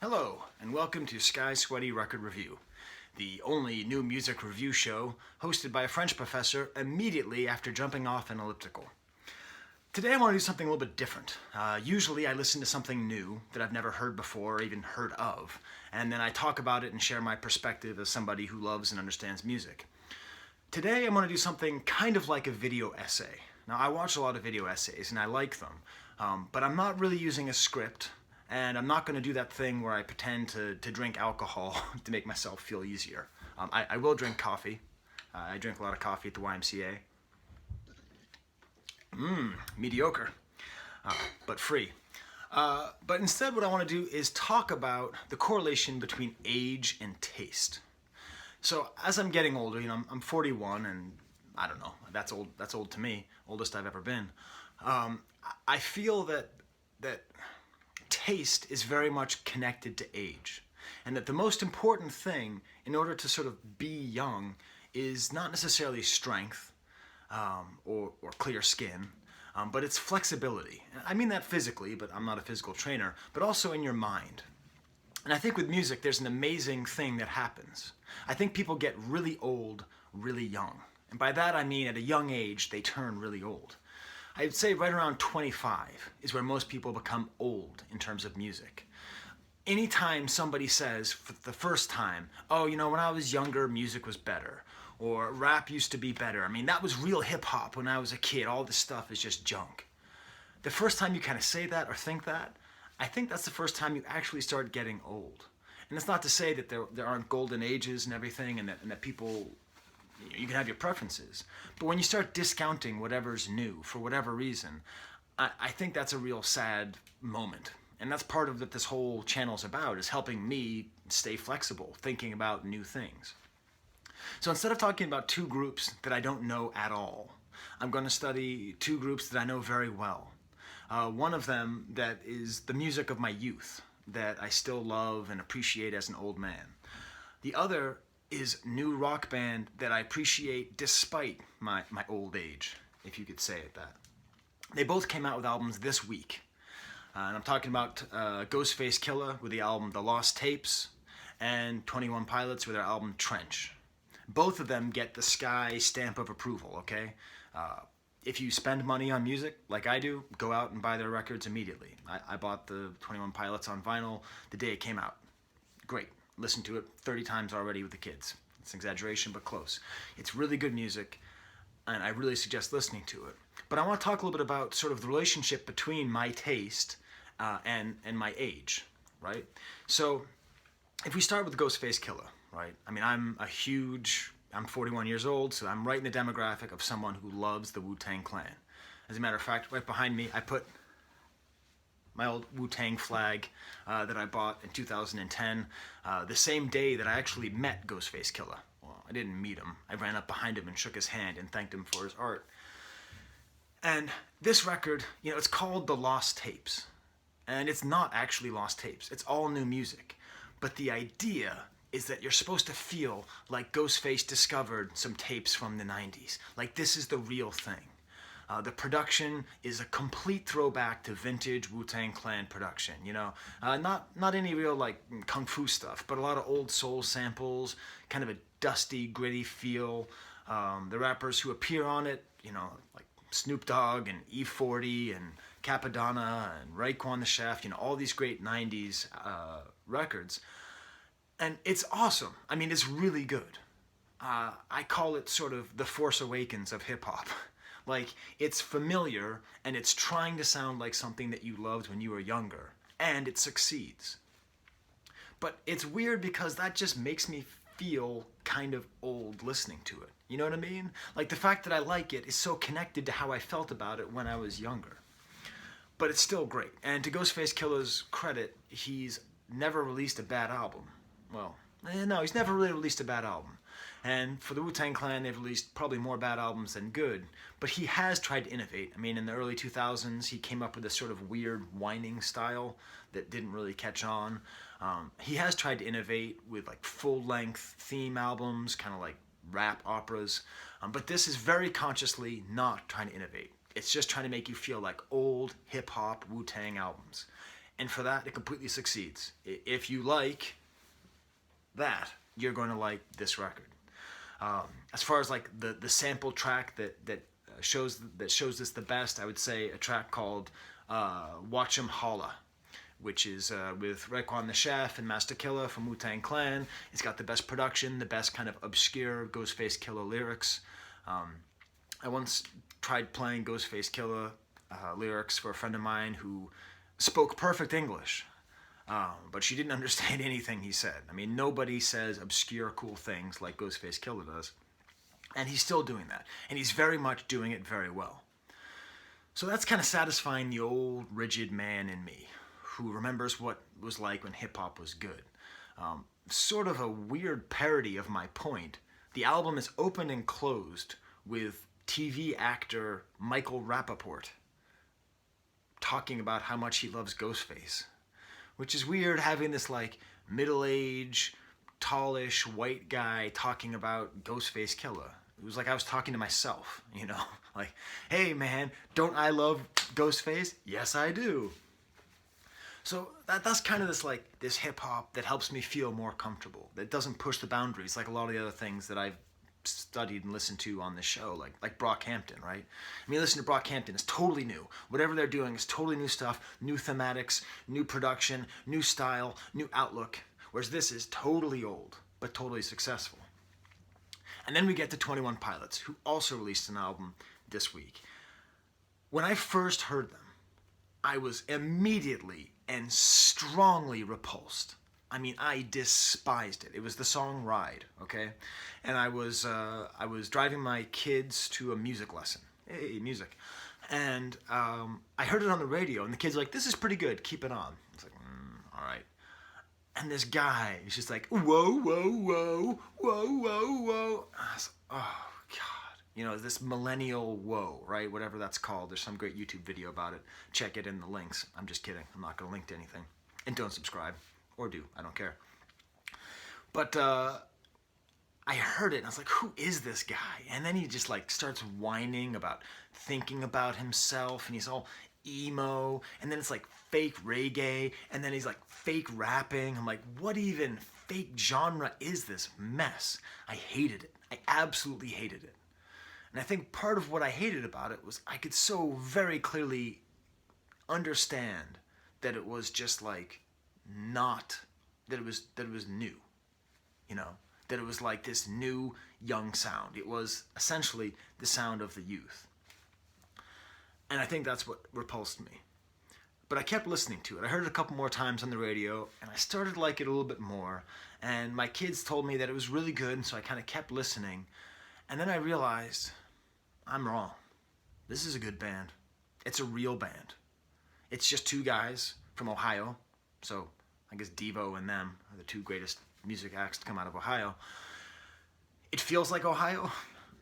Hello, and welcome to Skye's Sweaty Record Review, the only new music review show hosted by a French professor immediately after jumping off an elliptical. Today I want to do something a little bit different. Usually I listen to something new that I've never heard before or even heard of, and then I talk about it and share my perspective as somebody who loves and understands music. Today I'm going to do something kind of like a video essay. Now I watch a lot of video essays and I like them, but I'm not really using a script. And I'm not going to do that thing where I pretend to drink alcohol to make myself feel easier. I will drink coffee. I drink a lot of coffee at the YMCA. Mediocre, but free. But instead what I want to do is talk about the correlation between age and taste. So as I'm getting older, I'm 41 and I don't know, that's old to me, oldest I've ever been. I feel that taste is very much connected to age, and that the most important thing in order to sort of be young is not necessarily strength or clear skin, but it's flexibility. I mean that physically, but I'm not a physical trainer, but also in your mind. And I think with music there's an amazing thing that happens. I think people get really old really young, and by that I mean at a young age they turn really old. I'd say right around 25 is where most people become old in terms of music. Anytime somebody says for the first time, oh, when I was younger, music was better, or rap used to be better. I mean, that was real hip hop when I was a kid. All this stuff is just junk. The first time you kind of say that or think that, I think that's the first time you actually start getting old. And it's not to say that there aren't golden ages and everything, and that people, you can have your preferences, but when you start discounting whatever's new for whatever reason, I think that's a real sad moment. And that's part of what this whole channel's about, is helping me stay flexible, thinking about new things. So instead of talking about two groups that I don't know at all, I'm going to study two groups that I know very well. One of them that is the music of my youth, that I still love and appreciate as an old man. The other is new rock band that I appreciate despite my old age, if you could say it that. They both came out with albums this week. And I'm talking about Ghostface Killah with the album The Lost Tapes, and 21 Pilots with their album Trench. Both of them get the Skye stamp of approval, okay? If you spend money on music, like I do, go out and buy their records immediately. I bought the 21 Pilots on vinyl the day it came out. Great. Listened to it 30 times already with the kids. It's an exaggeration, but close. It's really good music, and I really suggest listening to it. But I want to talk a little bit about sort of the relationship between my taste and my age, right? So if we start with Ghostface Killah, right? I mean, I'm 41 years old, so I'm right in the demographic of someone who loves the Wu-Tang Clan. As a matter of fact, right behind me, I put my old Wu-Tang flag that I bought in 2010, the same day that I actually met Ghostface Killah. Well, I didn't meet him. I ran up behind him and shook his hand and thanked him for his art. And this record, it's called The Lost Tapes. And it's not actually lost tapes. It's all new music. But the idea is that you're supposed to feel like Ghostface discovered some tapes from the 90s. Like this is the real thing. The production is a complete throwback to vintage Wu-Tang Clan production, not any real like kung fu stuff, but a lot of old soul samples, kind of a dusty, gritty feel. The rappers who appear on it, like Snoop Dogg and E40 and Capadonna and Raekwon the Chef, all these great 90s records. And it's awesome. I mean, it's really good. I call it sort of the Force Awakens of hip-hop. Like, it's familiar, and it's trying to sound like something that you loved when you were younger, and it succeeds. But it's weird because that just makes me feel kind of old listening to it. You know what I mean? Like, the fact that I like it is so connected to how I felt about it when I was younger. But it's still great. And to Ghostface Killah's credit, he's never released a bad album. Well, no, he's never really released a bad album. And for the Wu-Tang Clan, they've released probably more bad albums than good. But he has tried to innovate. I mean, in the early 2000s, he came up with this sort of weird whining style that didn't really catch on. He has tried to innovate with like full-length theme albums, kind of like rap operas. But this is very consciously not trying to innovate. It's just trying to make you feel like old hip-hop Wu-Tang albums. And for that, it completely succeeds. If you like that, you're going to like this record. As far as like the sample track that shows this the best, I would say a track called "Watch 'Em Holla," which is with Raekwon the Chef and Master Killah from Wu-Tang Clan. It's got the best production, the best kind of obscure Ghostface Killah lyrics. I once tried playing Ghostface Killah lyrics for a friend of mine who spoke perfect English, but she didn't understand anything he said. I mean, nobody says obscure, cool things like Ghostface Killah does, and he's still doing that, and he's very much doing it very well. So that's kind of satisfying the old, rigid man in me, who remembers what it was like when hip-hop was good. Sort of a weird parody of my point. The album is opened and closed with TV actor Michael Rappaport talking about how much he loves Ghostface, which is weird, having this like middle-aged, tallish white guy talking about Ghostface Killah. It was like I was talking to myself, you know, like, hey man, don't I love Ghostface? Yes, I do. So that's kind of this hip hop that helps me feel more comfortable, that doesn't push the boundaries like a lot of the other things that I've studied and listened to on this show, like Brockhampton, right? I mean, listen to Brockhampton, it's totally new. Whatever they're doing is totally new stuff, new thematics, new production, new style, new outlook, whereas this is totally old, but totally successful. And then we get to 21 Pilots, who also released an album this week. When I first heard them, I was immediately and strongly repulsed. I mean, I despised it. It was the song "Ride," okay? And I was driving my kids to a music lesson. Hey, music. And I heard it on the radio, and the kids were like, "This is pretty good, keep it on." It's like, all right. And this guy is just like, whoa, whoa, whoa, whoa, whoa, whoa. I was like, oh, God. You know, this millennial whoa, right? Whatever that's called. There's some great YouTube video about it. Check it in the links. I'm just kidding. I'm not going to link to anything. And don't subscribe. Or do. I don't care. But I heard it, and I was like, who is this guy? And then he just, like, starts whining about thinking about himself, and he's all emo, and then it's, like, fake reggae, and then he's, like, fake rapping. I'm like, what even fake genre is this mess? I hated it. I absolutely hated it. And I think part of what I hated about it was I could so very clearly understand that it was just, like, not, that it was new, you know, that it was like this new young sound. It was essentially the sound of the youth. And I think that's what repulsed me. But I kept listening to it. I heard it a couple more times on the radio, and I started to like it a little bit more. And my kids told me that it was really good, and so I kind of kept listening. And then I realized, I'm wrong. This is a good band. It's a real band. It's just two guys from Ohio. So I guess Devo and them are the two greatest music acts to come out of Ohio. It feels like Ohio,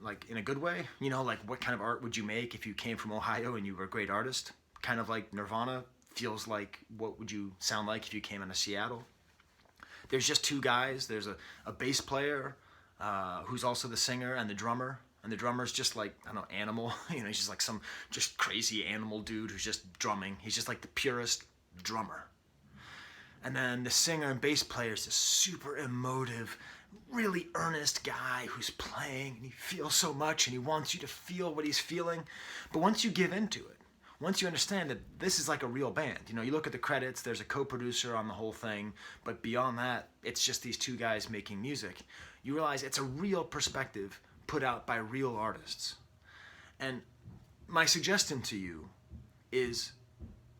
like in a good way. You know, like what kind of art would you make if you came from Ohio and you were a great artist? Kind of like Nirvana feels like what would you sound like if you came out of Seattle. There's just two guys. There's a bass player who's also the singer and the drummer. And the drummer's just like, I don't know, animal. You know, he's just like some just crazy animal dude who's just drumming. He's just like the purest drummer. And then the singer and bass player is this super emotive, really earnest guy who's playing, and he feels so much, and he wants you to feel what he's feeling. But once you give into it, once you understand that this is like a real band, you know, you look at the credits, there's a co-producer on the whole thing, but beyond that, it's just these two guys making music. You realize it's a real perspective put out by real artists. And my suggestion to you is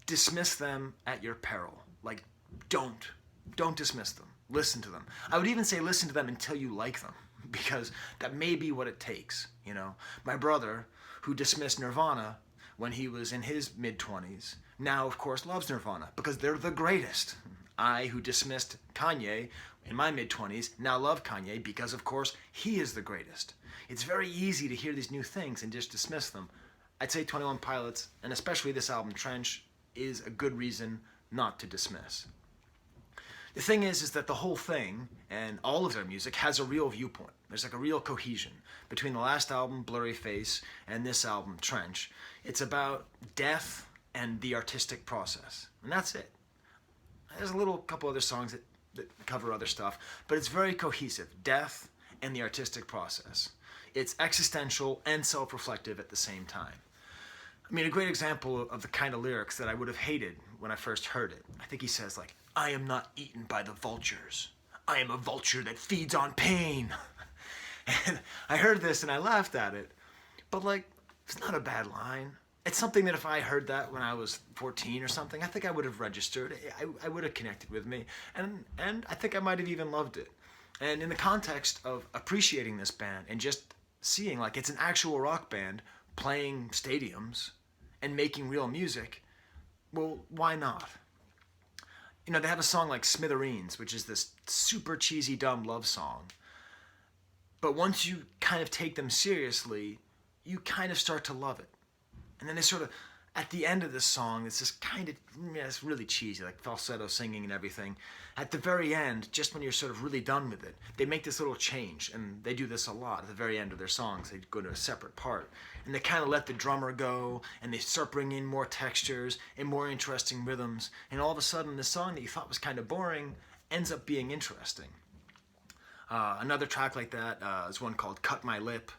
dismiss them at your peril. Like, don't dismiss them. Listen to them. I would even say listen to them until you like them, because that may be what it takes, you know. My brother, who dismissed Nirvana when he was in his mid-20s, now, of course, loves Nirvana because they're the greatest. I, who dismissed Kanye in my mid-20s, now love Kanye because, of course, he is the greatest. It's very easy to hear these new things and just dismiss them. I'd say 21 Pilots, and especially this album, Trench, is a good reason not to dismiss. The thing is that the whole thing, and all of their music, has a real viewpoint. There's like a real cohesion between the last album, Blurry Face, and this album, Trench. It's about death and the artistic process, and that's it. There's a little couple other songs that cover other stuff, but it's very cohesive. Death and the artistic process. It's existential and self-reflective at the same time. I mean, a great example of the kind of lyrics that I would have hated when I first heard it. I think he says, like, I am not eaten by the vultures. I am a vulture that feeds on pain. And I heard this and I laughed at it. But, like, it's not a bad line. It's something that if I heard that when I was 14 or something, I think I would have registered. I would have connected with me. And I think I might have even loved it. And in the context of appreciating this band and just seeing, like, it's an actual rock band playing stadiums and making real music, well, why not? You know, they have a song like Smithereens, which is this super cheesy, dumb love song. But once you kind of take them seriously, you kind of start to love it. And then they sort of, at the end of this song, it's this kind of, it's really cheesy, like falsetto singing and everything. At the very end, just when you're sort of really done with it, they make this little change. And they do this a lot at the very end of their songs. They go to a separate part. And they kind of let the drummer go, and they start bringing in more textures and more interesting rhythms. And all of a sudden, the song that you thought was kind of boring ends up being interesting. Another track like that is one called Cut My Lip,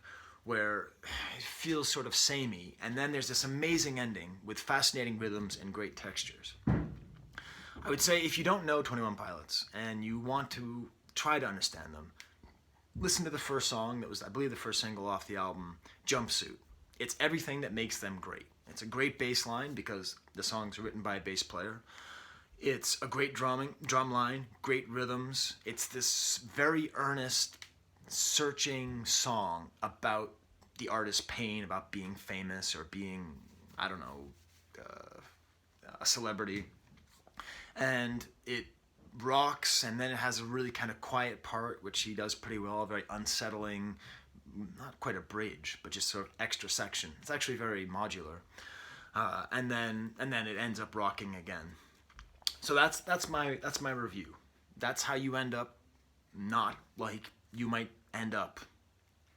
where it feels sort of samey, and then there's this amazing ending with fascinating rhythms and great textures. I would say if you don't know 21 Pilots and you want to try to understand them, listen to the first song that was, I believe, the first single off the album, Jumpsuit. It's everything that makes them great. It's a great bass line because the song's written by a bass player. It's a great drum line, great rhythms. It's this very earnest, searching song about the artist's pain, about being famous or being, I don't know, a celebrity. And it rocks, and then it has a really kind of quiet part, which he does pretty well, very unsettling, not quite a bridge, but just sort of extra section. It's actually very modular. And then it ends up rocking again. So that's my review. That's how you end up not like you might end up,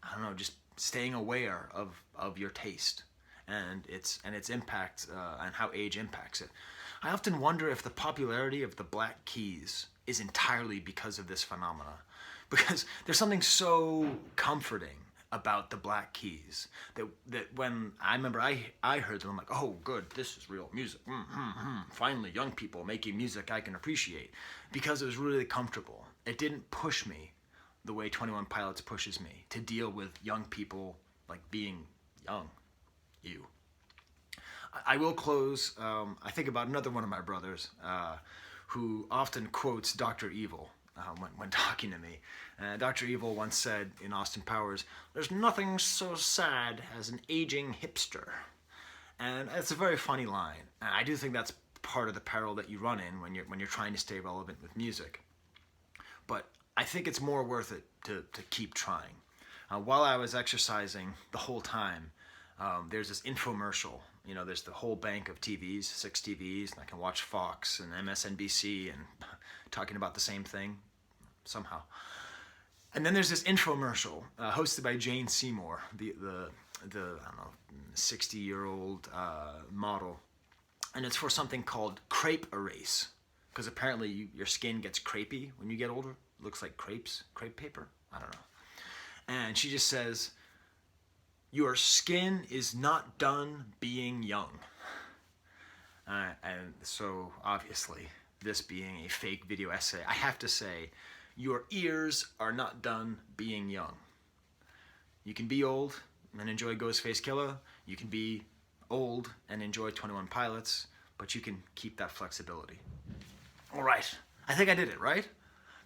I don't know, just staying aware of your taste and its impact and how age impacts it. I often wonder if the popularity of the Black Keys is entirely because of this phenomena, because there's something so comforting about the Black Keys that when I remember I heard them, I'm like, oh good, this is real music. Finally, young people making music I can appreciate, because it was really comfortable. It didn't push me the way 21 Pilots pushes me to deal with young people, like being young. I will close, I think about another one of my brothers who often quotes Dr. Evil when talking to me. Dr. Evil once said in Austin Powers, "There's nothing so sad as an aging hipster." And it's a very funny line. And I do think that's part of the peril that you run in when you're trying to stay relevant with music. But I think it's more worth it to keep trying. While I was exercising the whole time, there's this infomercial. You know, there's the whole bank of TVs, 6 TVs, and I can watch Fox and MSNBC and talking about the same thing somehow. And then there's this infomercial hosted by Jane Seymour, the I don't know, 60-year-old model, and it's for something called crepe erase, because apparently your skin gets crepey when you get older. It looks like crepe paper. I don't know. And she just says, "Your skin is not done being young." And so, obviously, this being a fake video essay, I have to say, your ears are not done being young. You can be old and enjoy Ghostface Killah. You can be old and enjoy 21 Pilots, but you can keep that flexibility. All right. I think I did it, right?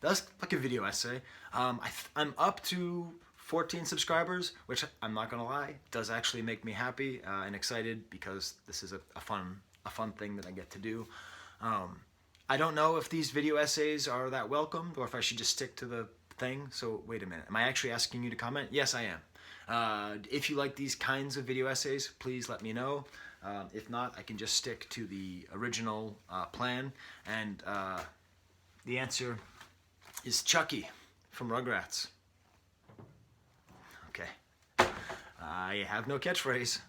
That's like a video essay. I'm up to 14 subscribers, which I'm not gonna lie, does actually make me happy and excited, because this is a fun thing that I get to do. I don't know if these video essays are that welcomed or if I should just stick to the thing. So wait a minute, am I actually asking you to comment? Yes, I am. If you like these kinds of video essays, please let me know. If not, I can just stick to the original plan. And the answer is Chucky from Rugrats. Okay. I have no catchphrase.